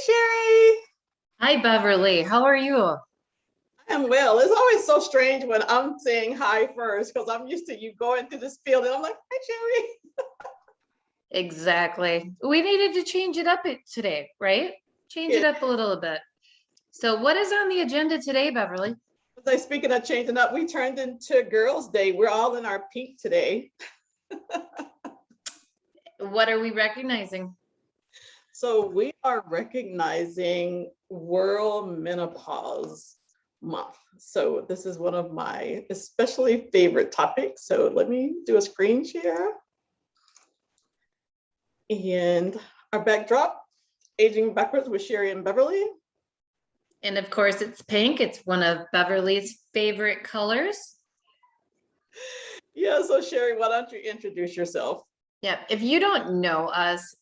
Cherie. Hi, Beverly. How are you? I am well. It's always so strange when I'm saying hi first because I'm used to you going through this field and I'm like, hi, Cherie. Exactly. We needed to change it up today, right? Change Yeah. it up a little bit. So what is on the agenda today, Beverly? Speaking of changing up, we turned into Girls' Day. We're all in our pink today. What are we recognizing? So we are recognizing World Menopause Month. So this is one of my especially favorite topics. So let me do a screen share. And our backdrop, Aging Backwards with Cherie and Beverly. And of course, it's pink. It's one of Beverly's favorite colors. Yeah, so Cherie, why don't you introduce yourself? Yeah, if you don't know us,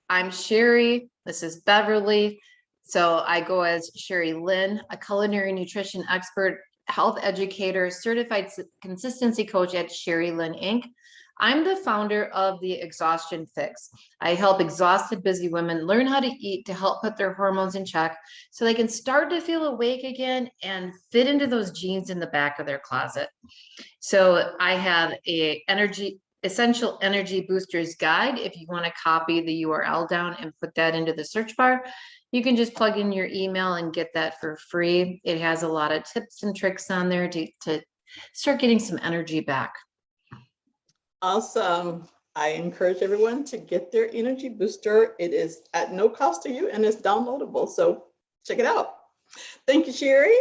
I'm Cherie. This is Beverly. So I go as Cherie Lynn, a culinary nutrition expert, health educator, certified consistency coach at Cherie Lynn Inc. I'm the founder of the Exhaustion Fix. I help exhausted, busy women learn how to eat to help put their hormones in check so they can start to feel awake again and fit into those jeans in the back of their closet. So I have a essential energy boosters guide. If you want to copy the URL down and put that into the search bar, you can just plug in your email and get that for free. It has a lot of tips and tricks on there to start getting some energy back. Awesome. I encourage everyone to get their energy booster. It is at no cost to you and it's downloadable. So check it out. Thank you, Cherie.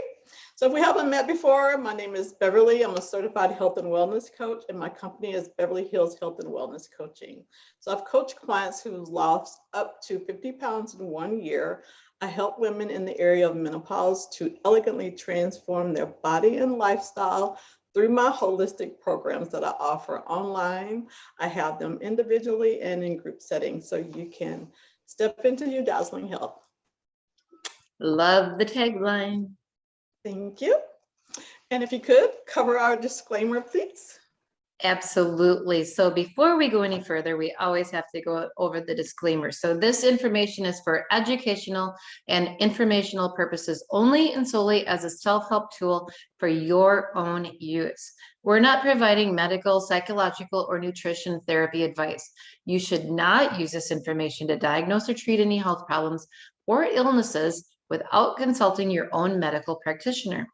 So if we haven't met before, my name is Beverly. I'm a certified health and wellness coach, and my company is Beverly Hills Health and Wellness Coaching. So I've coached clients who've lost up to 50 pounds in 1 year. I help women in the area of menopause to elegantly transform their body and lifestyle through my holistic programs that I offer online. I have them individually and in group settings, so you can step into your dazzling health. Love the tagline. Thank you. And if you could cover our disclaimer, please. Absolutely. So before we go any further, we always have to go over the disclaimer. So this information is for educational and informational purposes only and solely as a self-help tool for your own use. We're not providing medical, psychological, or nutrition therapy advice. You should not use this information to diagnose or treat any health problems or illnesses without consulting your own medical practitioner.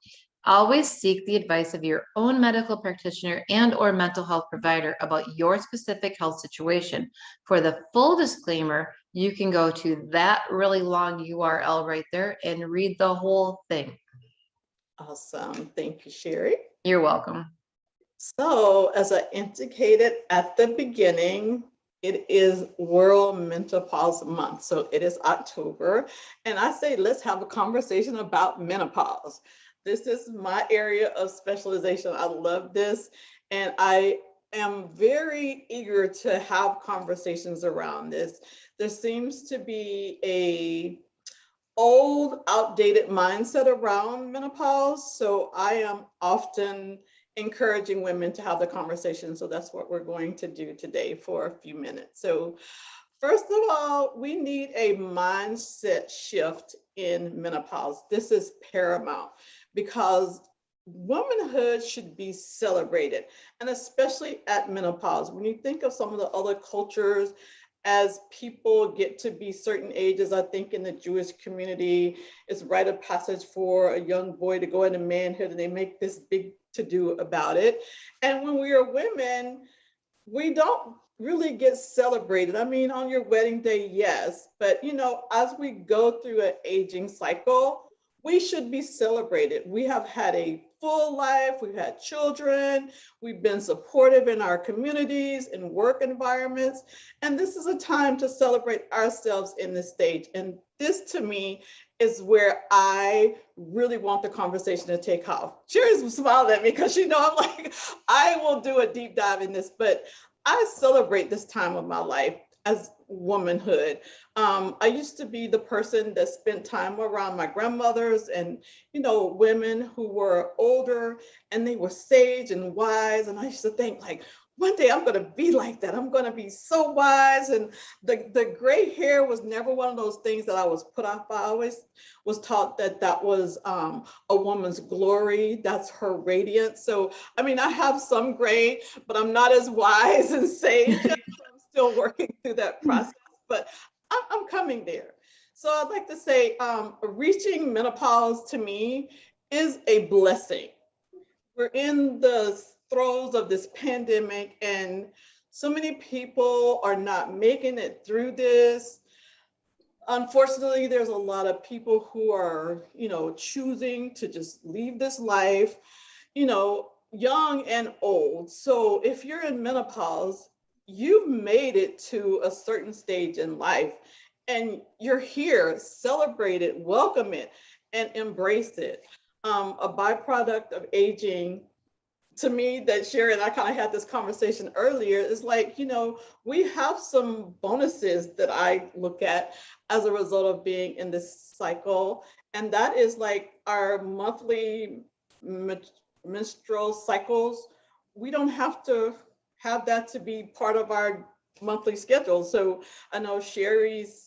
Always seek the advice of your own medical practitioner and or mental health provider about your specific health situation. For the full disclaimer, you can go to that really long URL right there and read the whole thing. Awesome. Thank you, Cherie. You're welcome. So as I indicated at the beginning, it is World Menopause Month. So it is October. And I say, let's have a conversation about menopause. This is my area of specialization. I love this. And I am very eager to have conversations around this. There seems to be a old, outdated mindset around menopause. So I am often encouraging women to have the conversation. So that's what we're going to do today for a few minutes. So first of all, we need a mindset shift in menopause. This is paramount because womanhood should be celebrated, and especially at menopause. When you think of some of the other cultures, as people get to be certain ages, I think in the Jewish community, it's rite of passage for a young boy to go into manhood, and they make this big to-do about it. And when we are women, we don't really get celebrated. I mean, on your wedding day, yes, but as we go through an aging cycle, we should be celebrated. We have had a full life, we've had children, we've been supportive in our communities and work environments, and this is a time to celebrate ourselves in this stage. And this, to me, is where I really want the conversation to take off. Cherie's smiling at me because I'm like, I will do a deep dive in this, but I celebrate this time of my life as womanhood. I used to be the person that spent time around my grandmothers and, women who were older and they were sage and wise. And I used to think like, one day I'm going to be like that. I'm going to be so wise. And the gray hair was never one of those things that I was put off by. I always was taught that that was a woman's glory. That's her radiance. So, I mean, I have some gray, but I'm not as wise and sage. So I'm still working through that process, but I'm coming there. So I'd like to say reaching menopause to me is a blessing. We're in the throes of this pandemic, and so many people are not making it through this. Unfortunately, there's a lot of people who are, choosing to just leave this life, young and old. So if you're in menopause, you've made it to a certain stage in life and you're here, celebrate it, welcome it, and embrace it. A byproduct of aging, to me, that Cherie and I kind of had this conversation earlier, is like, we have some bonuses that I look at as a result of being in this cycle. And that is like our monthly menstrual cycles. We don't have to have that to be part of our monthly schedule. So I know Cherie's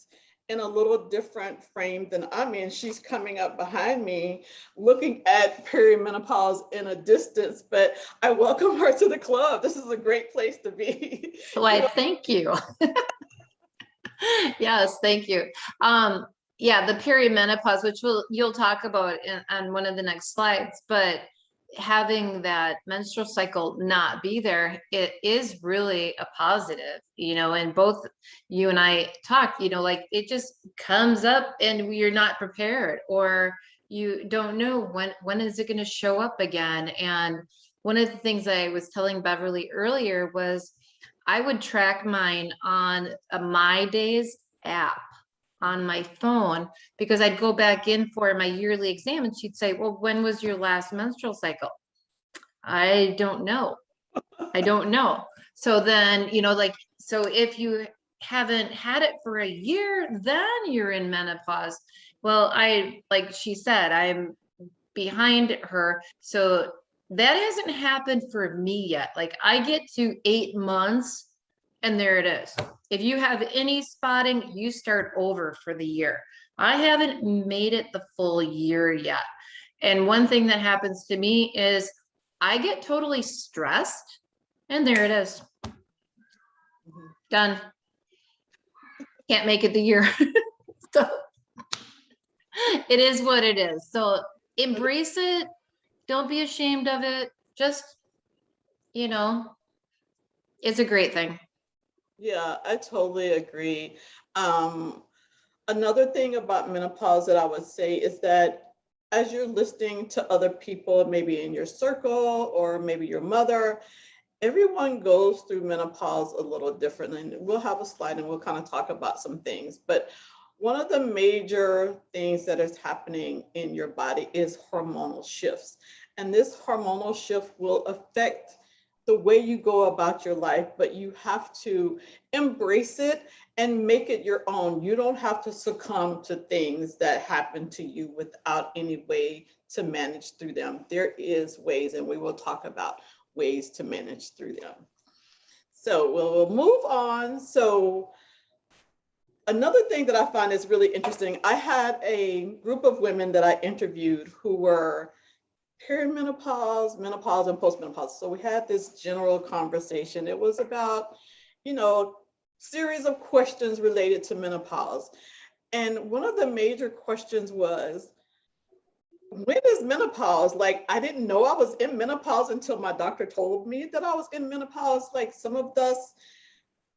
in a little different frame than I'm in. She's coming up behind me looking at perimenopause in a distance, but I welcome her to the club. This is a great place to be. Why, thank you. Yes, thank you. Yeah, the perimenopause, which you'll talk about on one of the next slides, but having that menstrual cycle not be there, it is really a positive, and both you and I talked, like it just comes up and we are not prepared, or you don't know when is it going to show up again. And one of the things I was telling Beverly earlier was I would track mine on a My Days app on my phone, because I'd go back in for my yearly exam and she'd say, well, when was your last menstrual cycle? I don't know. I don't know. So then, so if you haven't had it for a year, then you're in menopause. Well, like she said, I'm behind her. So that hasn't happened for me yet. Like I get to 8 months and there it is. If you have any spotting, you start over for the year. I haven't made it the full year yet. And one thing that happens to me is I get totally stressed and there it is. Done. Can't make it the year. So it is what it is. So embrace it. Don't be ashamed of it. Just, it's a great thing. Yeah, I totally agree. Another thing about menopause that I would say is that as you're listening to other people, maybe in your circle or maybe your mother, everyone goes through menopause a little differently. And we'll have a slide and we'll kind of talk about some things. But one of the major things that is happening in your body is hormonal shifts. And this hormonal shift will affect the way you go about your life, but you have to embrace it and make it your own. You don't have to succumb to things that happen to you without any way to manage through them. There is ways, and we will talk about ways to manage through them. So we'll move on. So another thing that I find is really interesting, I had a group of women that I interviewed who were perimenopause, menopause, and postmenopause. So we had this general conversation. It was about, series of questions related to menopause. And one of the major questions was, when is menopause? Like, I didn't know I was in menopause until my doctor told me that I was in menopause. Like, some of us,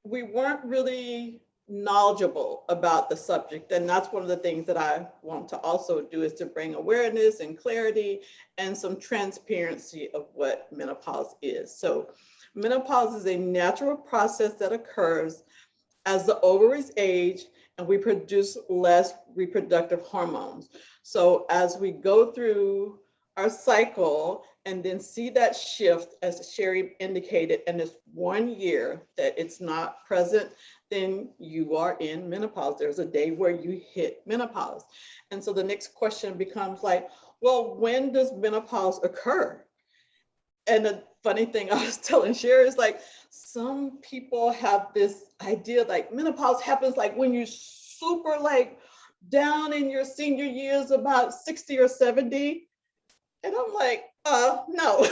we weren't really knowledgeable about the subject. And that's one of the things that I want to also do, is to bring awareness and clarity and some transparency of what menopause is. So menopause is a natural process that occurs as the ovaries age and we produce less reproductive hormones. So as we go through our cycle and then see that shift, as Cherie indicated, in this 1 year that it's not present, then you are in menopause. There's a day where you hit menopause. And so the next question becomes like, well, when does menopause occur? And the funny thing I was telling Cherie is like, some people have this idea like menopause happens like when you're super like down in your senior years, about 60 or 70. And I'm like, no.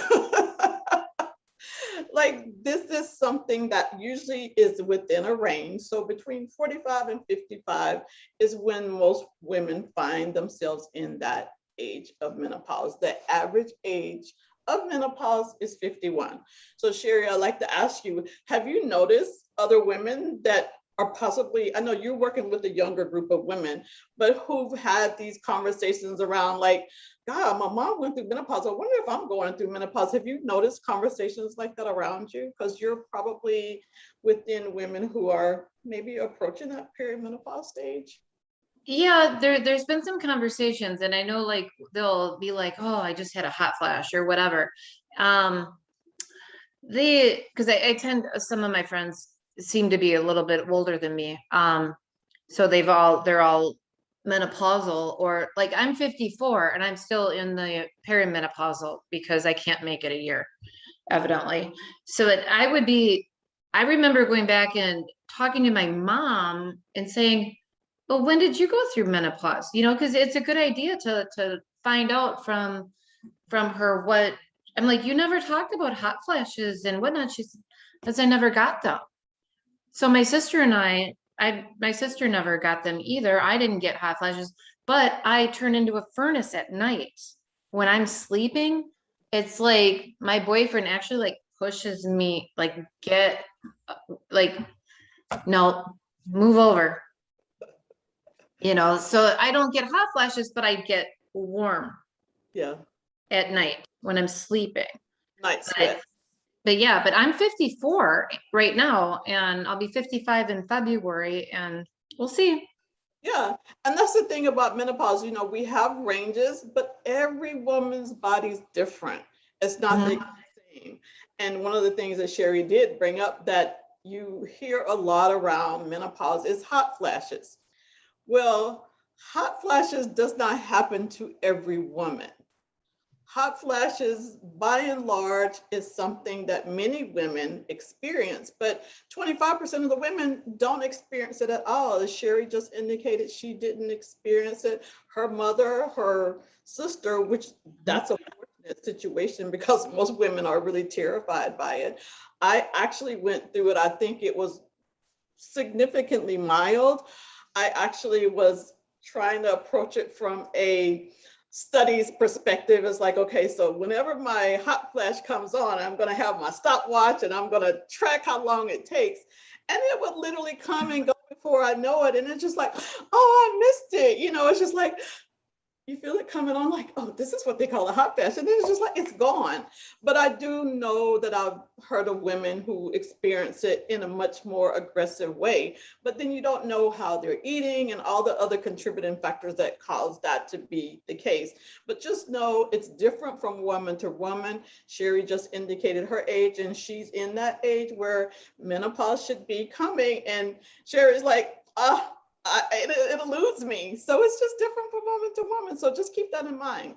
Like this is something that usually is within a range. So between 45 and 55 is when most women find themselves in that age of menopause. The average age of menopause is 51. So Cherie, I'd like to ask you, have you noticed other women that are possibly, I know you're working with a younger group of women, but who've had these conversations around like, God, my mom went through menopause. I wonder if I'm going through menopause. Have you noticed conversations like that around you? Because you're probably within women who are maybe approaching that perimenopause stage. Yeah, there's been some conversations, and I know like they'll be like, oh, I just had a hot flash or whatever. Um, because I tend, some of my friends seem to be a little bit older than me. So they're all menopausal, or like I'm 54 and I'm still in the perimenopausal because I can't make it a year, evidently. So I remember going back and talking to my mom and saying, well, when did you go through menopause? You know, because it's a good idea to find out from her what I'm like, you never talked about hot flashes and whatnot. She's because I never got them. So my sister and my sister never got them either. I didn't get hot flashes, but I turn into a furnace at night when I'm sleeping. It's like my boyfriend actually like pushes me, like, get like, no, move over, you know. So I don't get hot flashes, but I get warm Yeah, at night when I'm sleeping. night But sweat. but yeah, but I'm 54 right now, and I'll be 55 in February, and we'll see. Yeah, and that's the thing about menopause. You know, we have ranges, but every woman's body's different. It's not the Mhm. exact same. And one of the things that Cherie did bring up that you hear a lot around menopause is hot flashes. Well, hot flashes does not happen to every woman. Hot flashes, by and large, is something that many women experience, but 25% of the women don't experience it at all. As Cherie just indicated, she didn't experience it. Her mother, her sister, which that's a fortunate situation because most women are really terrified by it. I actually went through it. I think it was significantly mild. I actually was trying to approach it from a studies perspective. It's like, okay, so whenever my hot flash comes on, I'm going to have my stopwatch and I'm going to track how long it takes. And it would literally come and go before I know it. And it's just like, oh, I missed it. You know, it's just like, you feel it coming on like, oh, this is what they call a hot flash. And then it's just like, it's gone. But I do know that I've heard of women who experience it in a much more aggressive way. But then you don't know how they're eating and all the other contributing factors that cause that to be the case. But just know it's different from woman to woman. Cherie just indicated her age, and she's in that age where menopause should be coming. And Cherie's like, it eludes me. So it's just different from woman to woman. So just keep that in mind.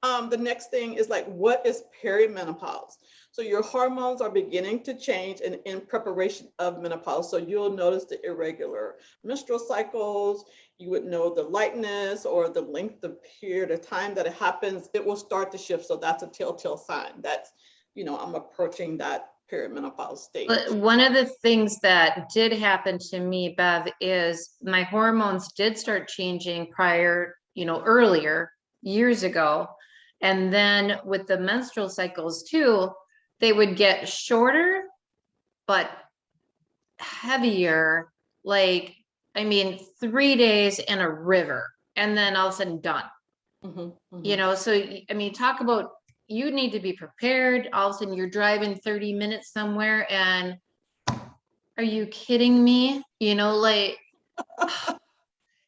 The next thing is like, what is perimenopause? So your hormones are beginning to change and in preparation of menopause. So you'll notice the irregular menstrual cycles. You would know the lightness or the length of period of time that it happens. It will start to shift. So that's a telltale sign. That's, you know, I'm approaching that perimenopause stage. But one of the things that did happen to me, Bev, is my hormones did start changing prior, you know, earlier, years ago. And then with the menstrual cycles too, they would get shorter, but heavier. Like, I mean, 3 days in a river, and then all of a sudden done. Mhm, You mhm. know, so I mean, talk about, you need to be prepared. All of a sudden you're driving 30 minutes somewhere, and are you kidding me? You know, like,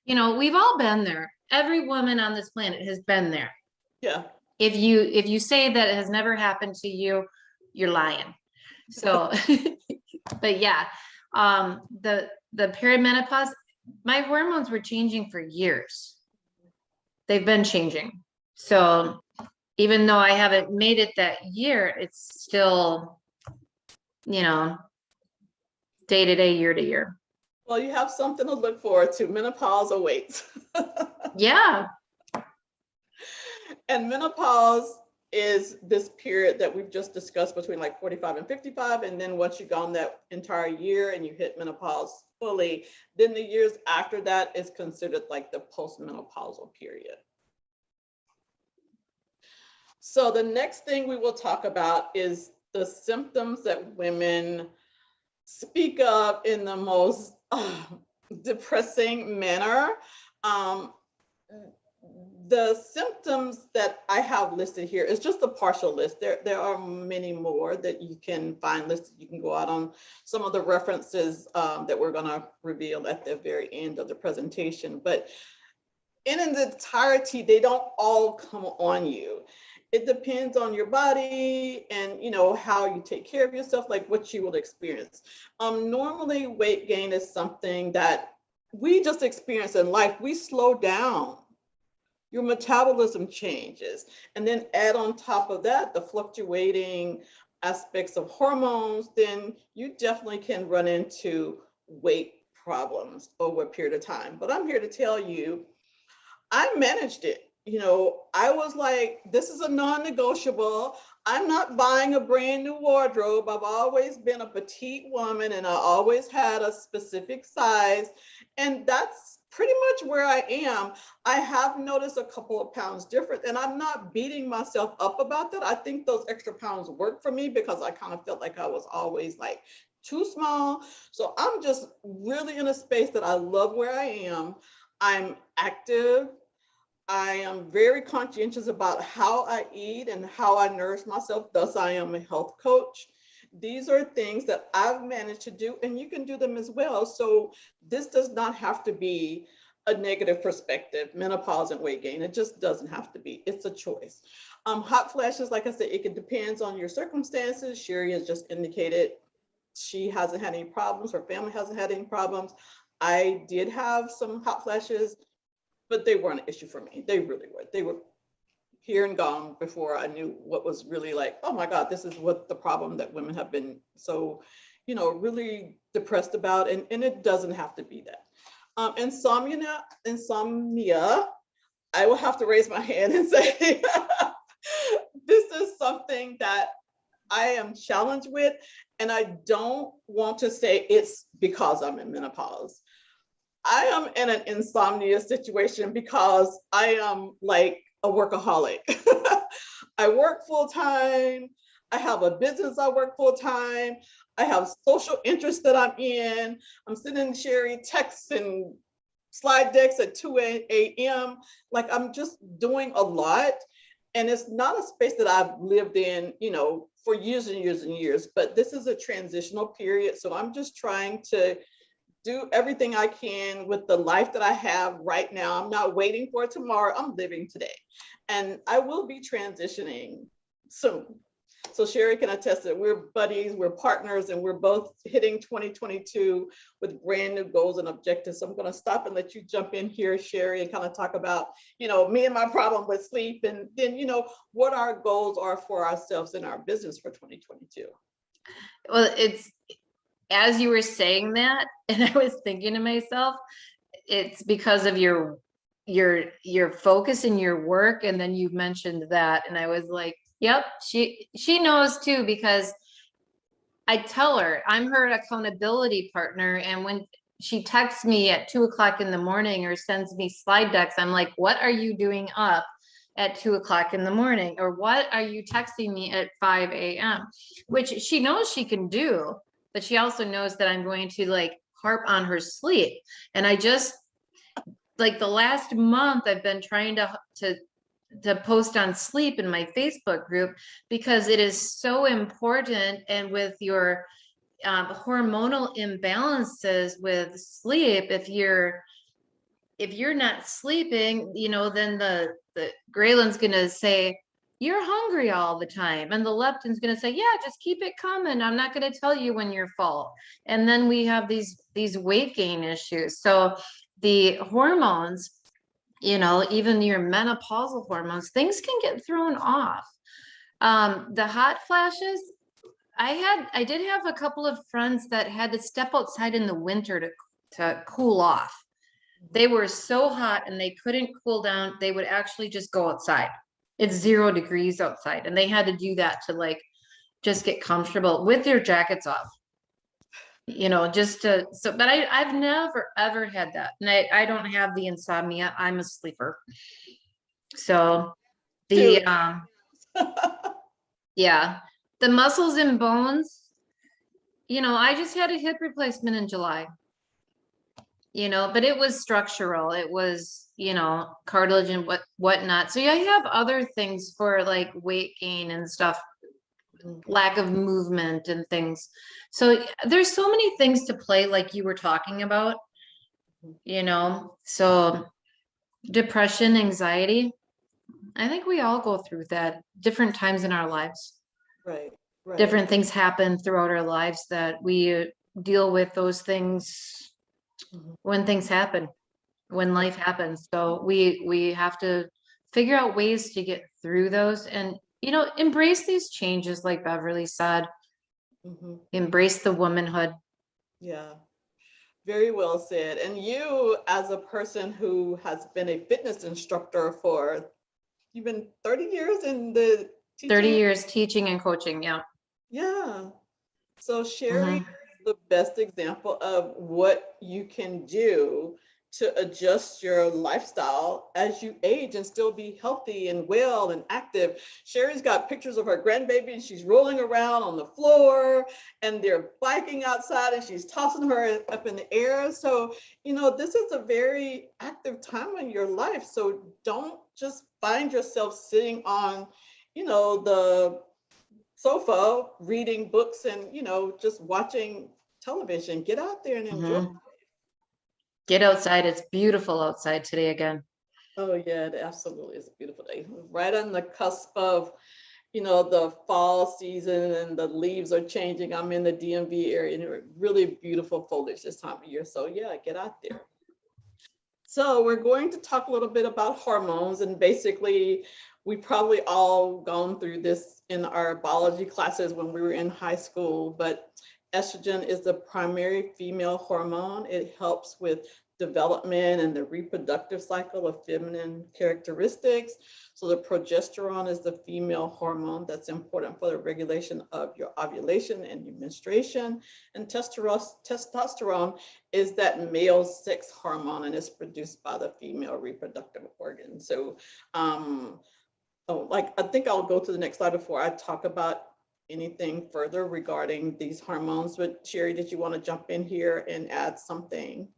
you know, we've all been there. Every woman on this planet has been there. Yeah. If you say that it has never happened to you, you're lying. So, but yeah, the perimenopause, my hormones were changing for years. They've been changing. So even though I haven't made it that year, it's still, you know, day to day, year to year. Well, you have something to look forward to. Menopause awaits. Yeah. And menopause is this period that we've just discussed between like 45 and 55. And then once you've gone that entire year and you hit menopause fully, then the years after that is considered like the postmenopausal period. So the next thing we will talk about is the symptoms that women speak of in the most depressing manner. Um, the symptoms that I have listed here is just a partial list. There are many more that you can find listed. You can go out on some of the references that we're going to reveal at the very end of the presentation. But in its entirety, they don't all come on you. It depends on your body and, you know, how you take care of yourself, like what you will experience. Normally, weight gain is something that we just experience in life. We slow down. Your metabolism changes. And then add on top of that the fluctuating aspects of hormones, then you definitely can run into weight problems over a period of time. But I'm here to tell you, I managed it. You know, I was like, this is a non-negotiable. I'm not buying a brand new wardrobe. I've always been a petite woman and I always had a specific size. And that's pretty much where I am. I have noticed a couple of pounds different and I'm not beating myself up about that. I think those extra pounds work for me because I kind of felt like I was always like too small. So I'm just really in a space that I love where I am. I'm active. I am very conscientious about how I eat and how I nourish myself. Thus, I am a health coach. These are things that I've managed to do, and you can do them as well. So this does not have to be a negative perspective, menopause and weight gain. It just doesn't have to be. It's a choice. Hot flashes, like I said, it depends on your circumstances. Cherie has just indicated she hasn't had any problems. Her family hasn't had any problems. I did have some hot flashes, but they weren't an issue for me. They really were. They were here and gone before I knew what was really like, oh my God, this is what the problem that women have been so, you know, really depressed about. And it doesn't have to be that. Insomnia, I will have to raise my hand and say, this is something that I am challenged with. And I don't want to say it's because I'm in menopause. I am in an insomnia situation because I am like a workaholic. I work full time. I have a business I work full time. I have social interests that I'm in. I'm sending Cherie texts and slide decks at 2 a.m. Like I'm just doing a lot. And it's not a space that I've lived in, you know, for years and years and years, but this is a transitional period. So I'm just trying to do everything I can with the life that I have right now. I'm not waiting for tomorrow. I'm living today. And I will be transitioning soon. So Cherie can attest that we're buddies, we're partners, and we're both hitting 2022 with brand new goals and objectives. So I'm going to stop and let you jump in here, Cherie, and kind of talk about, you know, me and my problem with sleep, and then, you know, what our goals are for ourselves in our business for 2022. Well, it's, as you were saying that, and I was thinking to myself, it's because of your focus in your work. And then you mentioned that, and I was like, yep, she knows too, because I tell her I'm her accountability partner. And when she texts me at 2 o'clock in the morning or sends me slide decks, I'm like, what are you doing up at 2 o'clock in the morning? Or what are you texting me at 5 a.m.? Which she knows she can do, but she also knows that I'm going to like harp on her sleep. And I just, like the last month, I've been trying to post on sleep in my Facebook group because it is so important. And with your hormonal imbalances with sleep, if you're not sleeping, you know, then the ghrelin going to say, you're hungry all the time. And the leptin's going to say, yeah, just keep it coming. I'm not going to tell you when you're full. And then we have these weight gain issues. So the hormones you know, even your menopausal hormones, things can get thrown off. The hot flashes, I did have a couple of friends that had to step outside in the winter to cool off. They were so hot and they couldn't cool down. They would actually just go outside. It's 0 degrees outside, and they had to do that to like just get comfortable with their jackets off. You know, just to so. But I've never ever had that, and I don't have the insomnia. I'm a sleeper. So Too. the yeah, the muscles and bones. You know, I just had a hip replacement in July. You know, but it was structural. It was, you know, cartilage and whatnot. So yeah, I have other things for like weight gain and stuff, lack of movement and things. So there's so many things to play, like you were talking about, you know. So depression, anxiety, I think we all go through that different times in our lives. Right, right. Different things happen throughout our lives that we deal with those things Mhm. when things happen, when life happens. So we have to figure out ways to get through those and, you know, embrace these changes, like Beverly said, Mhm. embrace the womanhood. Yeah, very well said. And you, as a person who has been a fitness instructor for, you've been 30 years in the 30 teaching. years teaching and coaching. Yeah. Yeah. So Cherie Hmm. is the best example of what you can do to adjust your lifestyle as you age and still be healthy and well and active. Cherie's got pictures of her grandbaby and she's rolling around on the floor and they're biking outside and she's tossing her up in the air. So, you know, this is a very active time in your life. So don't just find yourself sitting on, you know, the sofa reading books and, you know, just watching television. Get out there and enjoy. Hmm. Get outside. It's beautiful outside today again. Oh yeah, it absolutely is a beautiful day. Right on the cusp of, you know, the fall season and the leaves are changing. I'm in the DMV area and it's really beautiful foliage this time of year. So yeah, get out there. So we're going to talk a little bit about hormones, and basically we probably all gone through this in our biology classes when we were in high school, but estrogen is the primary female hormone. It helps with development and the reproductive cycle of feminine characteristics. So the progesterone is the female hormone that's important for the regulation of your ovulation and your menstruation. And testosterone is that male sex hormone and it's produced by the female reproductive organ. So, like, I think I'll go to the next slide before I talk about anything further regarding these hormones. But Cherie, did you want to jump in here and add something?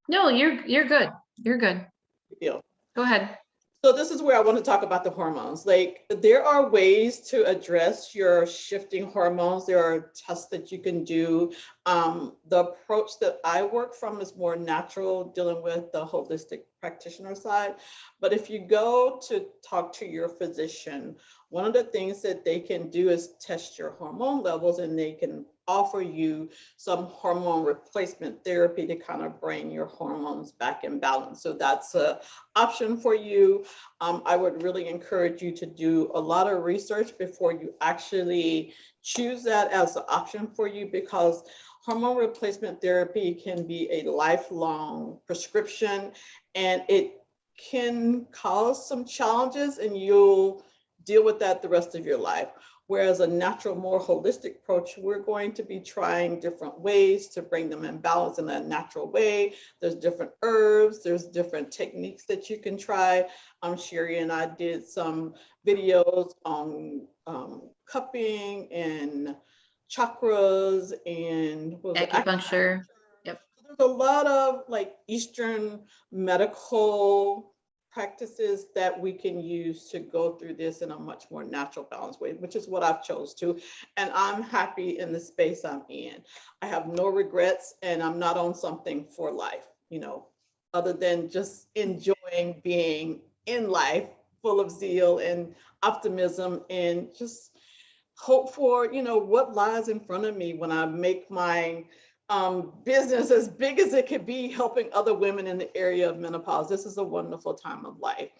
No, you're good. You're good. Yeah. Go ahead. So this is where I want to talk about the hormones. Like there are ways to address your shifting hormones. There are tests that you can do. The approach that I work from is more natural, dealing with the holistic practitioner side. But if you go to talk to your physician, one of the things that they can do is test your hormone levels and they can offer you some hormone replacement therapy to kind of bring your hormones back in balance. So that's a option for you. I would really encourage you to do a lot of research before you actually choose that as an option for you, because hormone replacement therapy can be a lifelong prescription and it can cause some challenges and you'll deal with that the rest of your life. Whereas a natural, more holistic approach, we're going to be trying different ways to bring them in balance in a natural way. There's different herbs, there's different techniques that you can try. Cherie and I did some videos on cupping and chakras and what was it? Acupuncture. Yep. There's a lot of like Eastern medical practices that we can use to go through this in a much more natural, balanced way, which is what I've chose to. And I'm happy in the space I'm in. I have no regrets and I'm not on something for life, you know, other than just enjoying being in life full of zeal and optimism and just hope for, you know, what lies in front of me when I make my business as big as it could be, helping other women in the area of menopause. This is a wonderful time of life.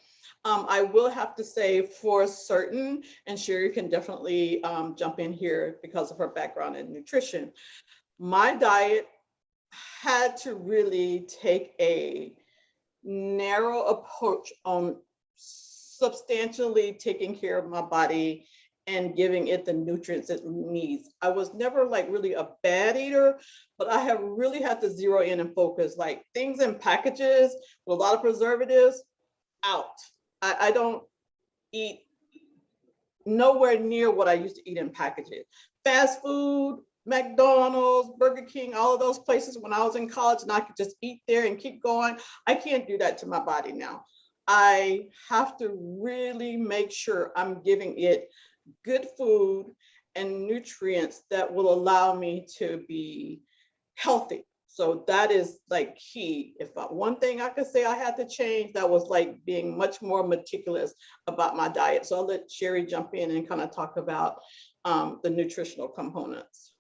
I will have to say for certain, and Cherie can definitely jump in here because of her background in nutrition, my diet had to really take a narrow approach on substantially taking care of my body and giving it the nutrients it needs. I was never like really a bad eater, but I have really had to zero in and focus, like things in packages with a lot of preservatives, out. I don't eat nowhere near what I used to eat in packages. Fast food, McDonald's, Burger King, all of those places when I was in college and I could just eat there and keep going. I can't do that to my body now. I have to really make sure I'm giving it good food and nutrients that will allow me to be healthy. So that is like key. If one thing I could say I had to change, that was like being much more meticulous about my diet. So I'll let Cherie jump in and kind of talk about the nutritional components.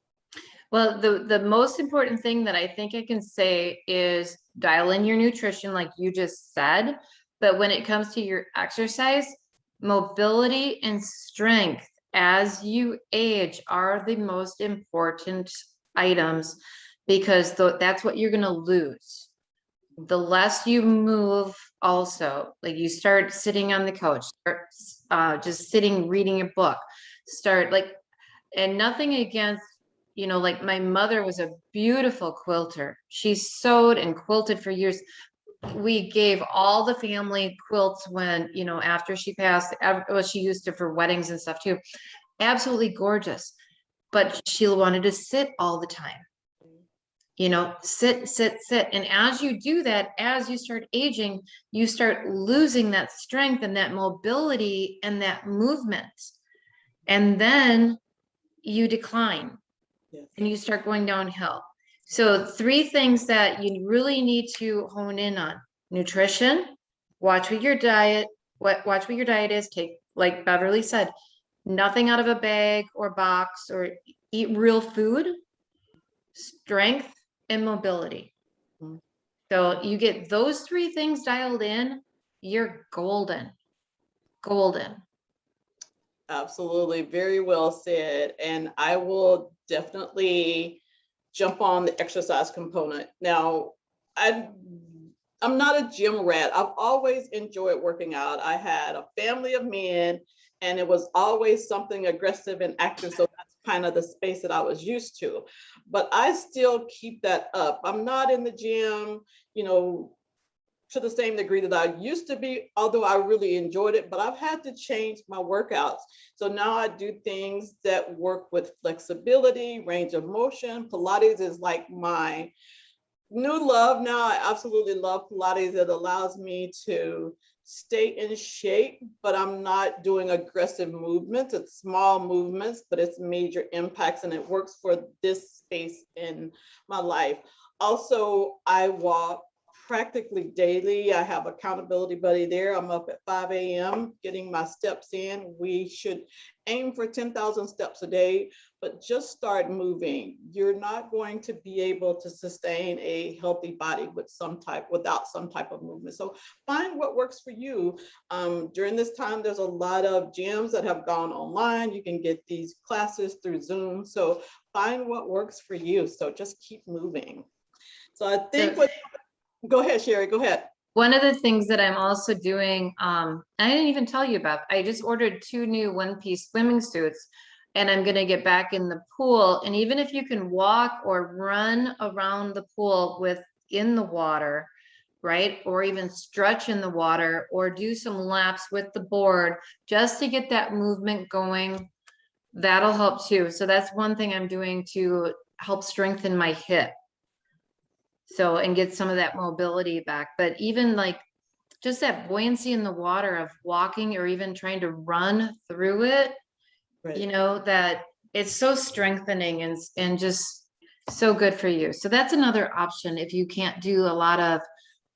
Well, the most important thing that I think I can say is dial in your nutrition, like you just said. But when it comes to your exercise, mobility and strength as you age are the most important items, because that's what you're going to lose. The less you move, also, like you start sitting on the couch, start just sitting, reading a book, start like, and nothing against, like my mother was a beautiful quilter. She sewed and quilted for years. We gave all the family quilts when, after she passed. Well, she used it for weddings and stuff too. Absolutely gorgeous. But she wanted to sit all the time. Sit, sit, sit. And as you do that, as you start aging, you start losing that strength and that mobility and that movement. And then you decline. Yes. And you start going downhill. So 3 things that you really need to hone in on: nutrition, watch what your diet is. Take, like Beverly said, nothing out of a bag or box, or eat real food, strength, and mobility. Mm-hmm. So you get those 3 things dialed in, you're golden. Golden. Absolutely. Very well said. And I will definitely jump on the exercise component. Now, I'm not a gym rat. I've always enjoyed working out. I had a family of men, and it was always something aggressive and active. So that's kind of the space that I was used to. But I still keep that up. I'm not in the gym, to the same degree that I used to be, although I really enjoyed it, but I've had to change my workouts. So now I do things that work with flexibility, range of motion. Pilates is like my new love now. I absolutely love Pilates. It allows me to stay in shape, but I'm not doing aggressive movements. It's small movements, but it's major impacts, and it works for this space in my life. Also, I walk practically daily. I have accountability buddy there. I'm up at 5 a.m. getting my steps in. We should aim for 10,000 steps a day, but just start moving. You're not going to be able to sustain a healthy body without some type of movement. So find what works for you. During this time, there's a lot of gyms that have gone online. You can get these classes through Zoom. So find what works for you. So just keep moving. So I think go ahead, Cherie, go ahead. One of the things that I'm also doing, I didn't even tell you about, I just ordered 2 new one-piece swimming suits, and I'm going to get back in the pool. And even if you can walk or run around the pool in the water, right? Or even stretch in the water, or do some laps with the board just to get that movement going, that'll help too. So that's one thing I'm doing to help strengthen my hip. So, and get some of that mobility back. But even like just that buoyancy in the water of walking, or even trying to run through it, right. That it's so strengthening and just so good for you. So that's another option if you can't do a lot of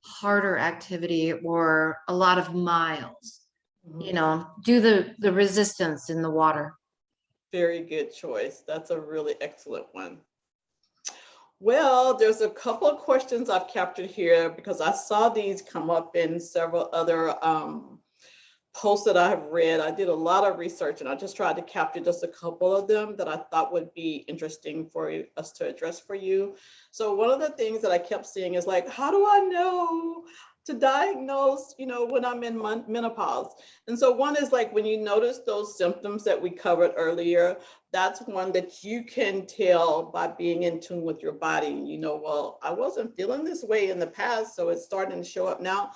harder activity or a lot of miles, do the resistance in the water. Very good choice. That's a really excellent one. Well, there's a couple of questions I've captured here because I saw these come up in several other posts that I have read. I did a lot of research and I just tried to capture just a couple of them that I thought would be interesting for us to address for you. So one of the things that I kept seeing is like, how do I know to diagnose, when I'm in menopause? And so one is like when you notice those symptoms that we covered earlier, that's one that you can tell by being in tune with your body. Well, I wasn't feeling this way in the past, so it's starting to show up now.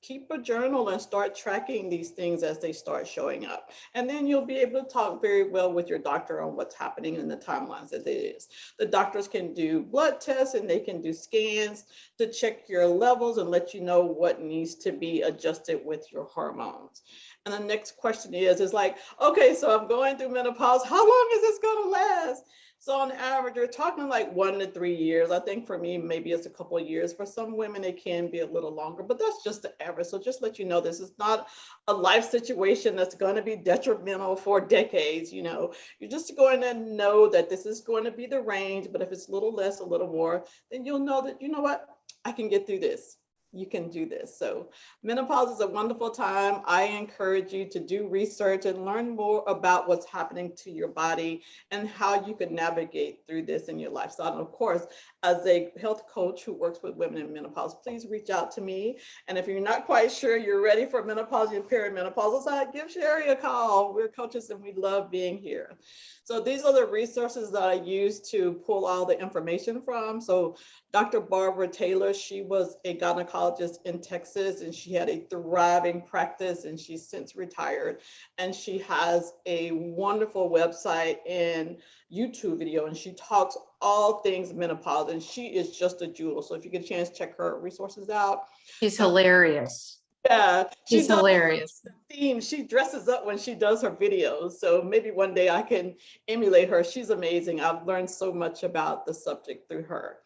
Keep a journal and start tracking these things as they start showing up. And then you'll be able to talk very well with your doctor on what's happening in the timelines as it is. The doctors can do blood tests and they can do scans to check your levels and let you know what needs to be adjusted with your hormones. And the next question is like, okay, so I'm going through menopause. How long is this going to last? So on average, you're talking like 1 to 3 years. I think for me, maybe it's a couple of years. For some women, it can be a little longer, but that's just the average. So just let you know, this is not a life situation that's going to be detrimental for decades. You're just going to know that this is going to be the range, but if it's a little less, a little more, then you'll know that, what, I can get through this. You can do this. So menopause is a wonderful time. I encourage you to do research and learn more about what's happening to your body and how you can navigate through this in your lifestyle. And of course, as a health coach who works with women in menopause, please reach out to me. And if you're not quite sure you're ready for menopause, your perimenopausal side, give Cherie a call. We're coaches and we love being here. So these are the resources that I use to pull all the information from. So Dr. Barbara Taylor, she was a gynecologist in Texas and she had a thriving practice and she's since retired. And she has a wonderful website and YouTube video and she talks all things menopause and she is just a jewel. So if you get a chance, check her resources out. She's hilarious. Yeah, She's hilarious. theme. She dresses up when she does her videos. So maybe one day I can emulate her. She's amazing. I've learned so much about the subject through her.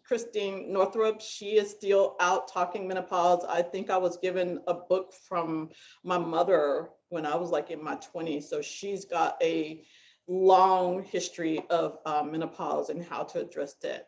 Christine Northrup, she is still out talking menopause. I think I was given a book from my mother when I was like in my 20s. So she's got a long history of menopause and how to address that.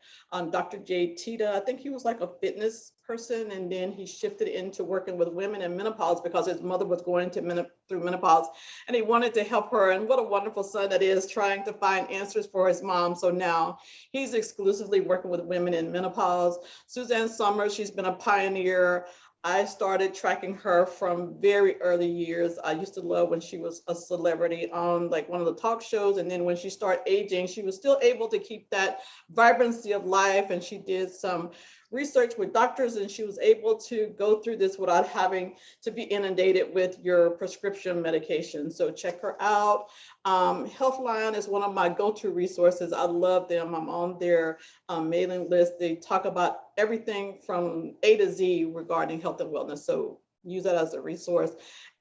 Dr. Jay Tita, I think he was like a fitness person and then he shifted into working with women in menopause because his mother was going through menopause and he wanted to help her. And what a wonderful son that is, trying to find answers for his mom. So now he's exclusively working with women in menopause. Suzanne Summers, she's been a pioneer. I started tracking her from very early years. I used to love when she was a celebrity on like one of the talk shows. And then when she started aging, she was still able to keep that vibrancy of life. And she did some research with doctors and she was able to go through this without having to be inundated with your prescription medication. So check her out. Healthline is one of my go-to resources. I love them. I'm on their mailing list. They talk about everything from A to Z regarding health and wellness. So use that as a resource.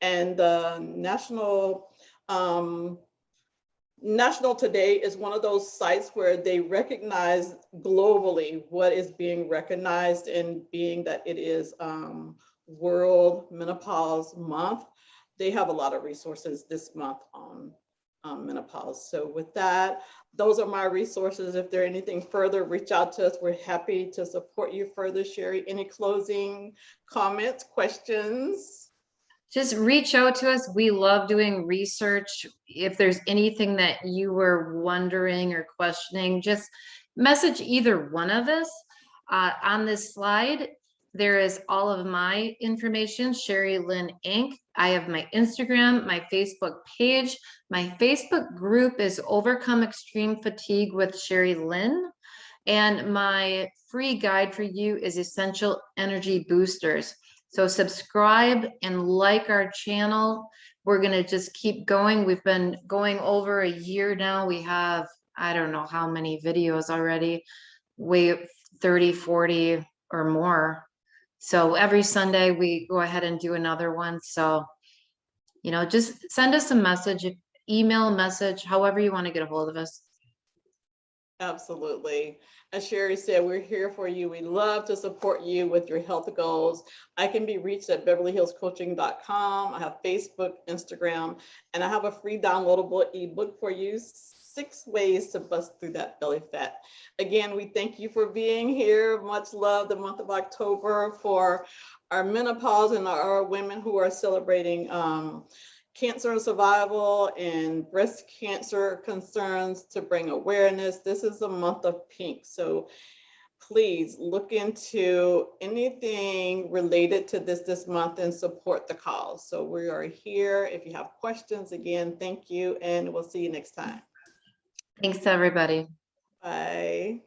And National Today is one of those sites where they recognize globally what is being recognized, and being that it is World Menopause Month. They have a lot of resources this month on menopause. So with that, those are my resources. If there's anything further, reach out to us. We're happy to support you further. Cherie, any closing comments, questions? Just reach out to us. We love doing research. If there's anything that you were wondering or questioning, just message either one of us. On this slide, there is all of my information, Cherie Lynn Inc. I have my Instagram, my Facebook page. My Facebook group is Overcome Extreme Fatigue with Cherie Lynn. And my free guide for you is Essential Energy Boosters. So subscribe and like our channel. We're going to just keep going. We've been going over a year now. We have, I don't know how many videos already, 30, 40 or more. So every Sunday we go ahead and do another one. So, just send us a message, email, message, however you want to get a hold of us. Absolutely. As Cherie said, we're here for you. We love to support you with your health goals. I can be reached at beverlyhillscoaching.com. I have Facebook, Instagram, and I have a free downloadable ebook for you. 6 ways to bust through that belly fat. Again, we thank you for being here. Much love the month of October for our menopause and our women who are celebrating cancer survival and breast cancer concerns to bring awareness. This is a month of pink. So please look into anything related to this month and support the cause. So we are here. If you have questions, again, thank you, and we'll see you next time. Thanks, everybody. Bye.